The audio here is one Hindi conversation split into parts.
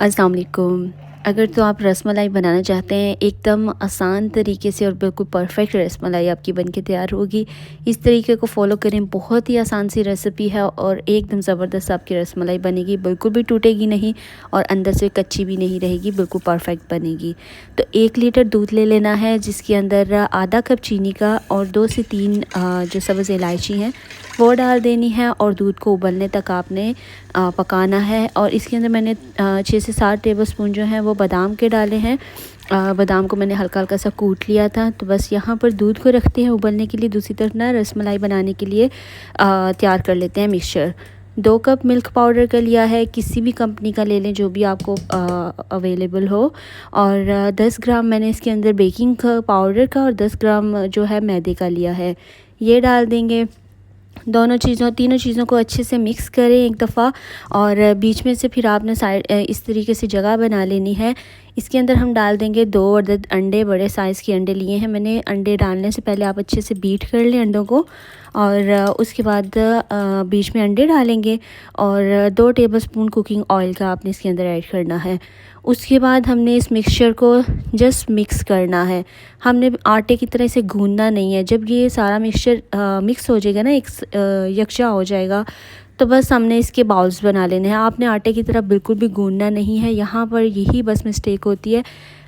अस्सलाम वालेकुम। अगर तो आप रसमलाई बनाना चाहते हैं एकदम आसान तरीके से और बिल्कुल परफेक्ट रसमलाई आपकी बनके तैयार होगी। इस तरीके को फॉलो करें, बहुत ही आसान सी रेसिपी है और एकदम ज़बरदस्त आपकी रसमलाई बनेगी, बिल्कुल भी टूटेगी नहीं और अंदर से कच्ची भी नहीं रहेगी, बिल्कुल परफेक्ट बनेगी। तो 1 लीटर दूध ले लेना है जिसके अंदर आधा कप चीनी का और 2 से 3 जो सब्ज़ इलायची हैं वो डाल देनी है और दूध को उबलने तक आपने पकाना है। और इसके अंदर मैंने 6 से 7 टेबलस्पून जो हैं वो बादाम के डाले हैं। बादाम को मैंने हल्का हल्का सा कूट लिया था। तो बस यहाँ पर दूध को रखते हैं उबलने के लिए। दूसरी तरफ ना रसमलाई बनाने के लिए तैयार कर लेते हैं मिक्सचर। 2 कप मिल्क पाउडर का लिया है, किसी भी कंपनी का ले लें जो भी आपको अवेलेबल हो। और 10 ग्राम मैंने इसके अंदर बेकिंग पाउडर का और 10 ग्राम जो है मैदे का लिया है, ये डाल देंगे। तीनों चीज़ों को अच्छे से मिक्स करें एक दफ़ा और बीच में से फिर आपने साइड इस तरीके से जगह बना लेनी है। इसके अंदर हम डाल देंगे 2 अदद अंडे, बड़े साइज़ के अंडे लिए हैं मैंने। अंडे डालने से पहले आप अच्छे से बीट कर लें अंडों को और उसके बाद बीच में अंडे डालेंगे और 2 टेबलस्पून कुकिंग ऑयल का आपने इसके अंदर ऐड करना है। उसके बाद हमने इस मिक्सचर को जस्ट मिक्स करना है, हमने आटे की तरह से गूंदना नहीं है। जब ये सारा मिक्सचर मिक्स हो जाएगा ना, एक यकजा हो जाएगा, तो बस हमने इसके बाउल्स बना लेने हैं। आपने आटे की तरह बिल्कुल भी गूंदना नहीं है, यहाँ पर यही बस मिस्टेक होती है।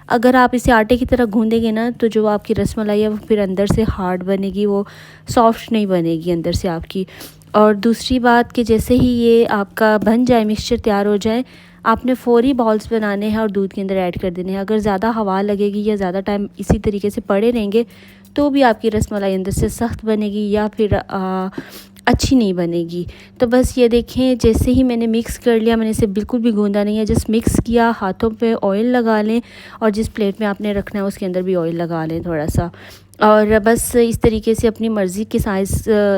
अगर आप इसे आटे की तरह गूंदेंगे ना तो जो आपकी रसमलाई है वो फिर अंदर से हार्ड बनेगी, वो सॉफ्ट नहीं बनेगी अंदर से आपकी। और दूसरी बात कि जैसे ही ये आपका बन जाए, मिक्सचर तैयार हो जाए, आपने फ़ौरी बॉल्स बनाने हैं और दूध के अंदर ऐड कर देने हैं। अगर ज़्यादा हवा लगेगी या ज़्यादा टाइम इसी तरीके से पड़े रहेंगे तो भी आपकी रसमलाई अंदर से सख्त बनेगी या फिर अच्छी नहीं बनेगी। तो बस ये देखें, जैसे ही मैंने मिक्स कर लिया, मैंने इसे बिल्कुल भी गूंदा नहीं है, जस्ट मिक्स किया। हाथों पे ऑयल लगा लें और जिस प्लेट में आपने रखना है उसके अंदर भी ऑयल लगा लें थोड़ा सा। और बस इस तरीके से अपनी मर्ज़ी के साइज़,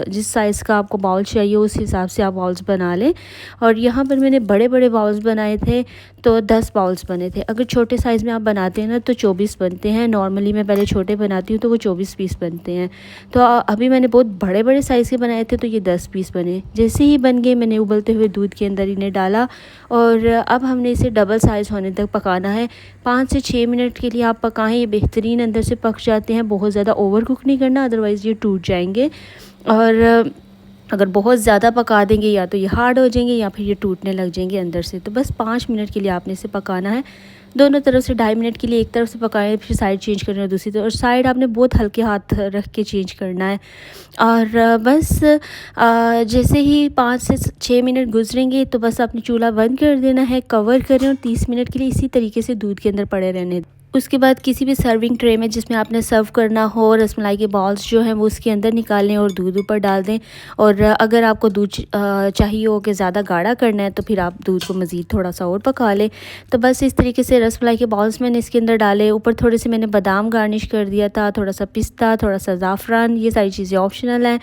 जिस साइज़ का आपको बाउल चाहिए उस हिसाब से आप बाउल्स बना लें। और यहाँ पर मैंने बड़े बड़े बाउल्स बनाए थे तो 10 बाउल्स बने थे। अगर छोटे साइज़ में आप बनाते हैं ना तो 24 बनते हैं। नॉर्मली मैं पहले छोटे बनाती हूँ तो वो 24 पीस बनते हैं। तो अभी मैंने बहुत बड़े बड़े साइज़ के बनाए थे तो ये 10 पीस बने। जैसे ही बन गए मैंने उबलते हुए दूध के अंदर इन्हें डाला और अब हमने इसे डबल साइज़ होने तक पकाना है। 5 से 6 मिनट के लिए आप पकाएं, ये बेहतरीन अंदर से पक जाते हैं। बहुत ज़्यादा ओवर कुक नहीं करना, अदरवाइज़ ये टूट जाएंगे। और अगर बहुत ज़्यादा पका देंगे या तो ये हार्ड हो जाएंगे या फिर ये टूटने लग जाएंगे अंदर से। तो बस 5 मिनट के लिए आपने इसे पकाना है। दोनों तरफ से 2.5 मिनट के लिए एक तरफ से पकाएं, फिर साइड चेंज करना है दूसरी तरफ, और साइड आपने बहुत हल्के हाथ रख के चेंज करना है। और बस जैसे ही 5 से 6 मिनट गुजरेंगे तो बस आपने चूल्हा बंद कर देना है, कवर करें और 30 मिनट के लिए इसी तरीके से दूध के अंदर पड़े रहने। उसके बाद किसी भी सर्विंग ट्रे में जिसमें आपने सर्व करना हो, रसमलाई के बॉल्स जो हैं वो उसके अंदर निकालें और दूध ऊपर डाल दें। और अगर आपको दूध चाहिए हो कि ज़्यादा गाढ़ा करना है तो फिर आप दूध को मज़ीद थोड़ा सा और पका लें। तो बस इस तरीके से रसमलाई के बॉल्स मैंने इसके अंदर डाले। ऊपर थोड़े से मैंने बादाम गार्निश कर दिया था, थोड़ा सा पिस्ता, थोड़ा सा ज़ाफ़रान, ये सारी चीज़ें ऑप्शनल हैं।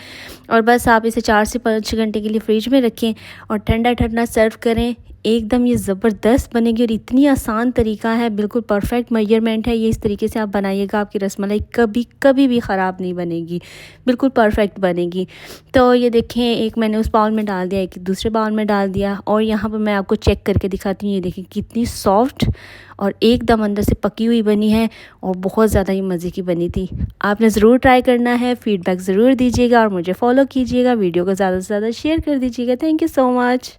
और बस आप इसे 4 से 5 घंटे के लिए फ्रिज में रखें और ठंडा ठंडा सर्व करें। एकदम ये ज़बरदस्त बनेगी और इतनी आसान तरीका है, बिल्कुल परफेक्ट मेजरमेंट है। ये इस तरीके से आप बनाइएगा, आपकी रसमलाई कभी कभी भी ख़राब नहीं बनेगी, बिल्कुल परफेक्ट बनेगी। तो ये देखें, एक मैंने उस बाउल में डाल दिया, एक दूसरे बाउल में डाल दिया और यहाँ पर मैं आपको चेक करके दिखाती हूँ। ये देखें कितनी सॉफ्ट और एकदम अंदर से पकी हुई बनी है और बहुत ज़्यादा ही मज़े की बनी थी। आपने ज़रूर ट्राई करना है, फ़ीडबैक ज़रूर दीजिएगा और मुझे फॉलो कीजिएगा। वीडियो को ज़्यादा से ज़्यादा शेयर कर दीजिएगा। Thank you so much.